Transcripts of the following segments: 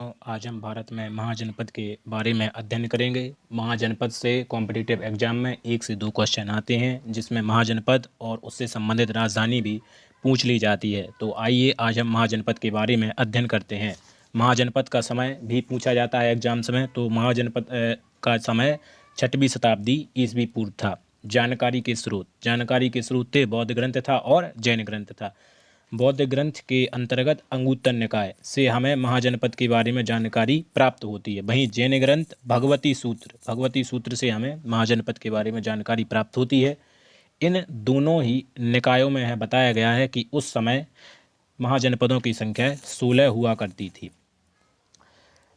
आज हम भारत में महाजनपद के बारे में अध्ययन करेंगे। महाजनपद से कॉम्पिटिटिव एग्जाम में 1 से 2 क्वेश्चन आते हैं जिसमें महाजनपद और उससे संबंधित राजधानी भी पूछ ली जाती है। तो आइए आज हम महाजनपद के बारे में अध्ययन करते हैं। महाजनपद का समय भी पूछा जाता है एग्जाम्स में। तो महाजनपद का समय 6वीं शताब्दी ईस्वी पूर्व था। जानकारी के स्रोत थे बौद्ध ग्रंथ था और जैन ग्रंथ था। बौद्ध ग्रंथ के अंतर्गत अंगुत्तर निकाय से हमें महाजनपद के बारे में जानकारी प्राप्त होती है। वहीं जैन ग्रंथ भगवती सूत्र से हमें महाजनपद के बारे में जानकारी प्राप्त होती है। इन दोनों ही निकायों में है बताया गया है कि उस समय महाजनपदों की संख्या 16 हुआ करती थी।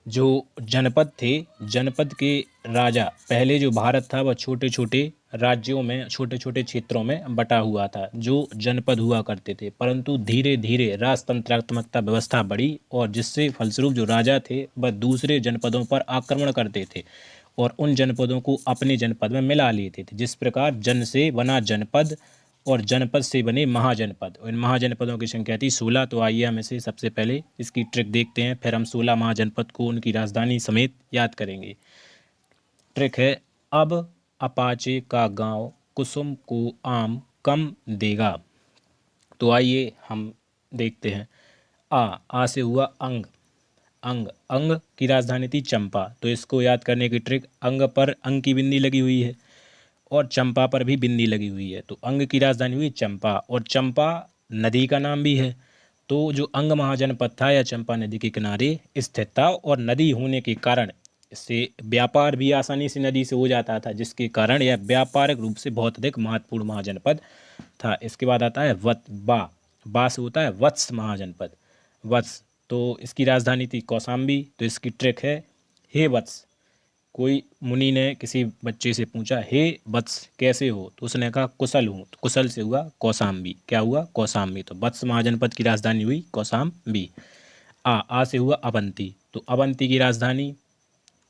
जो जनपद थे, जनपद के राजा, पहले जो भारत था वह छोटे छोटे राज्यों में, छोटे छोटे क्षेत्रों में बटा हुआ था जो जनपद हुआ करते थे। परंतु धीरे धीरे राजतंत्रात्मकता व्यवस्था बढ़ी और जिससे फलस्वरूप जो राजा थे वह दूसरे जनपदों पर आक्रमण करते थे और उन जनपदों को अपने जनपद में मिला लेते थे। जिस प्रकार जन से बना जनपद और जनपद से बने महाजनपद। इन महाजनपदों की संख्या थी 16। तो आइए हम इसे सबसे पहले इसकी ट्रिक देखते हैं, फिर हम 16 महाजनपद को उनकी राजधानी समेत याद करेंगे। ट्रिक है, अब अपाचे का गांव कुसुम को आम कम देगा। तो आइए हम देखते हैं। आ से हुआ अंग। अंग की राजधानी थी चंपा। तो इसको याद करने की ट्रिक, अंग पर अंग की बिंदी लगी हुई है और चंपा पर भी बिंदी लगी हुई है। तो अंग की राजधानी हुई चंपा और चंपा नदी का नाम भी है। तो जो अंग महाजनपद था यह चंपा नदी के किनारे स्थित था और नदी होने के कारण इससे व्यापार भी आसानी से नदी से हो जाता था, जिसके कारण यह व्यापारिक रूप से बहुत अधिक महत्वपूर्ण महाजनपद था। इसके बाद आता है बा से होता है वत्स महाजनपद। वत्स, तो इसकी राजधानी थी कौशाम्बी। तो इसकी ट्रिक है, हे वत्स। कोई मुनि ने किसी बच्चे से पूछा, हे वत्स कैसे हो? तो उसने कहा कुशल हूँ। तो कुशल से हुआ कौशाम्बी। क्या हुआ? कौशाम्बी। तो वत्स महाजनपद की राजधानी हुई कौशाम्बी। आ से हुआ अवंती। तो अवंती की राजधानी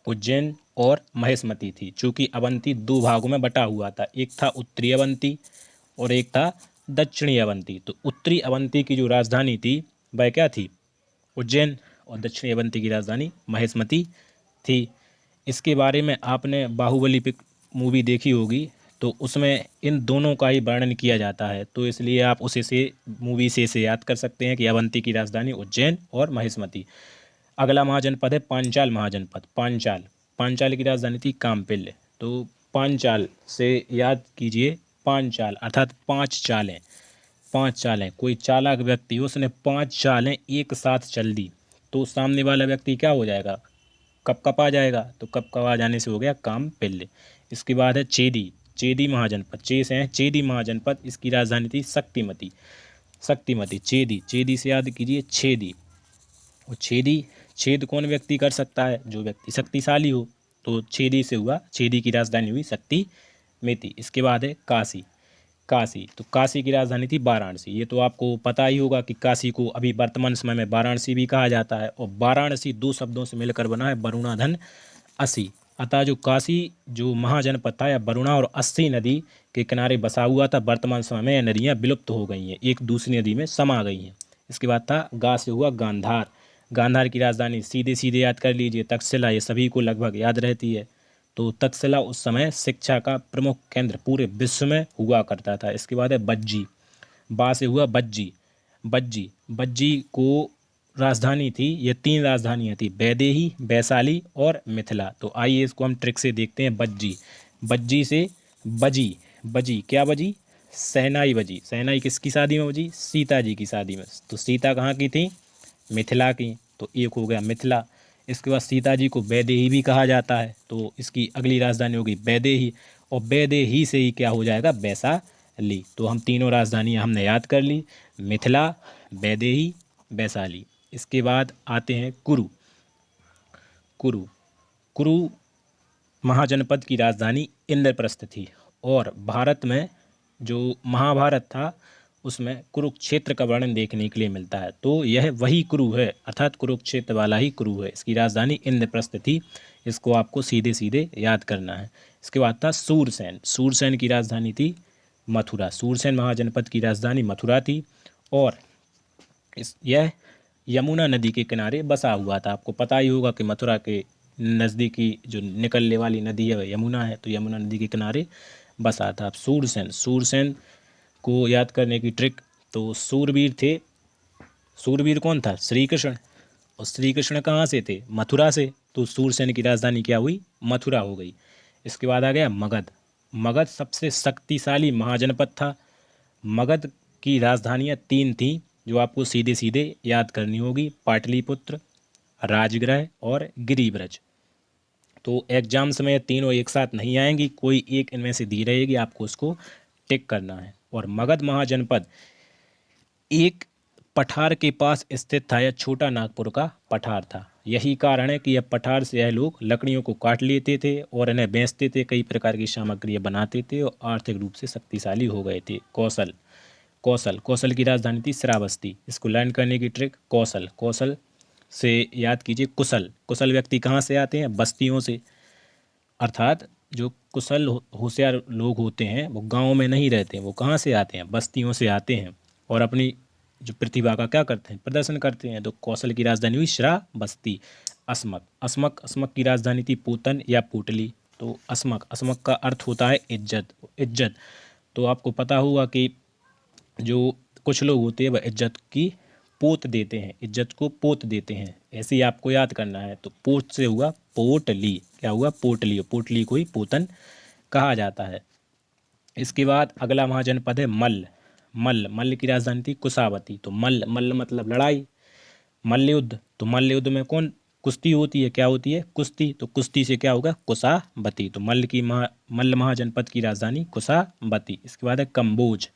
उज्जैन और महेशमती थी। चूँकि अवंती 2 भागों में बटा हुआ था, एक था उत्तरी अवंती और एक था दक्षिणी अवंती। तो उत्तरी अवंती की जो राजधानी थी वह क्या थी? उज्जैन। और दक्षिणी अवंती की राजधानी महेशमती थी। इसके बारे में आपने बाहुबली पिक मूवी देखी होगी, तो उसमें इन दोनों का ही वर्णन किया जाता है। तो इसलिए आप उसे से मूवी से याद कर सकते हैं कि अवंती की राजधानी उज्जैन और महेशमती। अगला महाजनपद है पांचाल महाजनपद। पांचाल की राजधानी थी काम्पिल्य। तो पांचाल से याद कीजिए, पांचाल अर्थात 5 चालें। 5 चालें, कोई चालाक व्यक्ति उसने 5 चालें एक साथ चल दी तो सामने वाला व्यक्ति क्या हो जाएगा? कप आ जाएगा। तो कप आ जाने से हो गया काम पिल्ले। इसके बाद है चेदी महाजनपद। से है चेदी महाजनपद। इसकी राजधानी थी शक्तिमती। चेदी से याद कीजिए छेदी। और छेद कौन व्यक्ति कर सकता है? जो व्यक्ति शक्तिशाली हो। तो छेदी से हुआ, छेदी की राजधानी हुई शक्तिमती। इसके बाद है काशी। तो काशी की राजधानी थी वाराणसी। ये तो आपको पता ही होगा कि काशी को अभी वर्तमान समय में वाराणसी भी कहा जाता है। और वाराणसी 2 शब्दों से मिलकर बना है, वरुणा धन असी। अतः जो काशी जो महाजनपद था, या वरुणा और अस्सी नदी के किनारे बसा हुआ था। वर्तमान समय में यह नदियाँ विलुप्त हो गई हैं, एक दूसरी नदी में समा गई हैं। इसके बाद था गा से हुआ गांधार की राजधानी सीधे सीधे याद कर लीजिए तक्षशिला। ये सभी को लगभग याद रहती है। तो तक्षशिला उस समय शिक्षा का प्रमुख केंद्र पूरे विश्व में हुआ करता था। इसके बाद है बज्जी। बा से हुआ बज्जी को राजधानी थी, ये 3 राजधानियाँ थी, वैदेही, वैशाली और मिथिला। तो आइए इसको हम ट्रिक से देखते हैं। बज्जी से बजी क्या बजी? शहनाई बजी। शहनाई किसकी शादी में बजी? सीता जी की शादी में। तो सीता कहाँ की थी? मिथिला की। तो एक हो गया मिथिला। इसके बाद सीता जी को वैदेही भी कहा जाता है। तो इसकी अगली राजधानी होगी वैदेही। और वैदेही से ही क्या हो जाएगा? वैशाली। तो हम तीनों राजधानियाँ हमने याद कर ली, मिथिला, वैदेही, वैशाली। इसके बाद आते हैं कुरु महाजनपद की राजधानी इंद्रप्रस्थ थी। और भारत में जो महाभारत था उसमें कुरुक्षेत्र का वर्णन देखने के लिए मिलता है। तो यह वही कुरु है, अर्थात कुरुक्षेत्र वाला ही कुरु है। इसकी राजधानी इंद्रप्रस्थ थी। इसको आपको सीधे सीधे याद करना है। इसके बाद था सूरसेन की राजधानी थी मथुरा। सूरसेन महाजनपद की राजधानी मथुरा थी। और यमुना नदी के किनारे बसा हुआ था। आपको पता ही होगा कि मथुरा के नज़दीकी जो निकलने वाली नदी है वह यमुना है, तो यमुना नदी के किनारे बसा था। अब सूरसेन, सूरसेन को याद करने की ट्रिक, तो सूरवीर थे। सूरवीर कौन था? श्री कृष्ण। और श्री कृष्ण कहाँ से थे? मथुरा से। तो सूरसेन की राजधानी क्या हुई? मथुरा हो गई। इसके बाद आ गया मगध। मगध सबसे शक्तिशाली महाजनपद था। मगध की राजधानियाँ 3 थीं जो आपको सीधे सीधे याद करनी होगी, पाटलिपुत्र, राजगृह और गिरिब्रज। तो एग्जाम्स में तीनों एक साथ नहीं आएंगी, कोई एक इनमें से दी रहेगी, आपको उसको टिक करना है। और मगध महाजनपद एक पठार के पास स्थित था। यह छोटा नागपुर का पठार था। यही कारण है कि यह पठार से यह लोग लकड़ियों को काट लेते थे और इन्हें बेचते थे, कई प्रकार की सामग्रियाँ बनाते थे और आर्थिक रूप से शक्तिशाली हो गए थे। कौशल, कौशल, कौशल की राजधानी थी श्रावस्ती। इसको लर्न करने की ट्रिक, कौशल, कौशल से याद कीजिए कुशल। कुशल व्यक्ति कहाँ से आते हैं? बस्तियों से। अर्थात जो कुशल होशियार लोग होते हैं वो गाँव में नहीं रहते हैं, वो कहाँ से आते हैं? बस्तियों से आते हैं और अपनी जो प्रतिभा का क्या करते हैं? प्रदर्शन करते हैं। तो कौशल की राजधानी हुई श्रावस्ती। अस्मक, अस्मक, अस्मक की राजधानी थी पूतन या पुटली। तो अस्मक, अस्मक का अर्थ होता है इज्जत, इज्जत। तो आपको पता होगा कि जो कुछ लोग होते हैं वह इज्जत की पोत देते हैं, इज्जत को पोत देते हैं, ऐसे ही आपको याद करना है। तो पोत से हुआ पोटली, क्या हुआ? पोटली। पोटली को ही पोतन कहा जाता है। इसके बाद अगला महाजनपद है मल्ल। मल्ल, मल्ल की राजधानी थी कुशावती। तो मल्ल, मल्ल मतलब लड़ाई, मल्ल युद्ध। तो मल्ल युद्ध में कौन कुश्ती होती है? क्या होती है? कुश्ती। तो कुश्ती से क्या होगा? कुशावती। तो मल्ल महाजनपद की राजधानी कुशावती। इसके बाद है कम्बोज।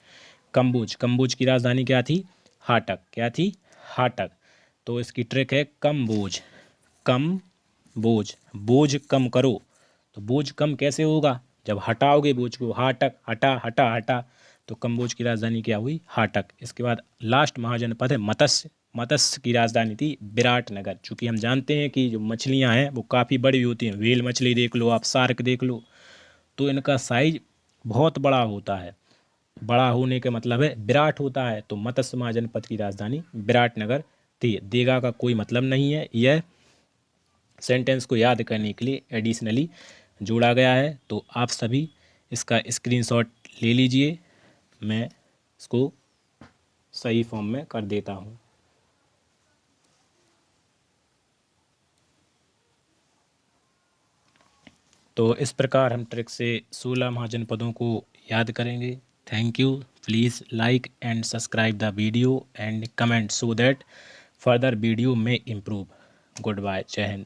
कम्बोज, कम्बोज की राजधानी क्या थी? हाटक। क्या थी? हाटक। तो इसकी ट्रिक है कम्बोज, कम बोझ, बोझ कम करो। तो बोझ कम कैसे होगा? जब हटाओगे बोझ को। हाटक, हटा, हटा, हटा। तो कम्बोज की राजधानी क्या हुई? हाटक। इसके बाद लास्ट महाजनपद है मत्स्य। मत्स्य की राजधानी थी विराटनगर। चूँकि हम जानते हैं कि जो मछलियाँ हैं वो काफ़ी बड़ी होती हैं, व्हेल मछली देख लो आप, शार्क देख लो, तो इनका साइज बहुत बड़ा होता है। बड़ा होने का मतलब है विराट होता है। तो मत्स्य महाजनपद की राजधानी विराटनगर थी। देगा का कोई मतलब नहीं है, यह सेंटेंस को याद करने के लिए एडिशनली जोड़ा गया है। तो आप सभी इसका स्क्रीनशॉट ले लीजिए, मैं इसको सही फॉर्म में कर देता हूँ। तो इस प्रकार हम ट्रिक से 16 महाजनपदों को याद करेंगे। Thank you. Please like and subscribe the video and comment so that further video में इम्प्रूव। गुड बाय, जय हिंद।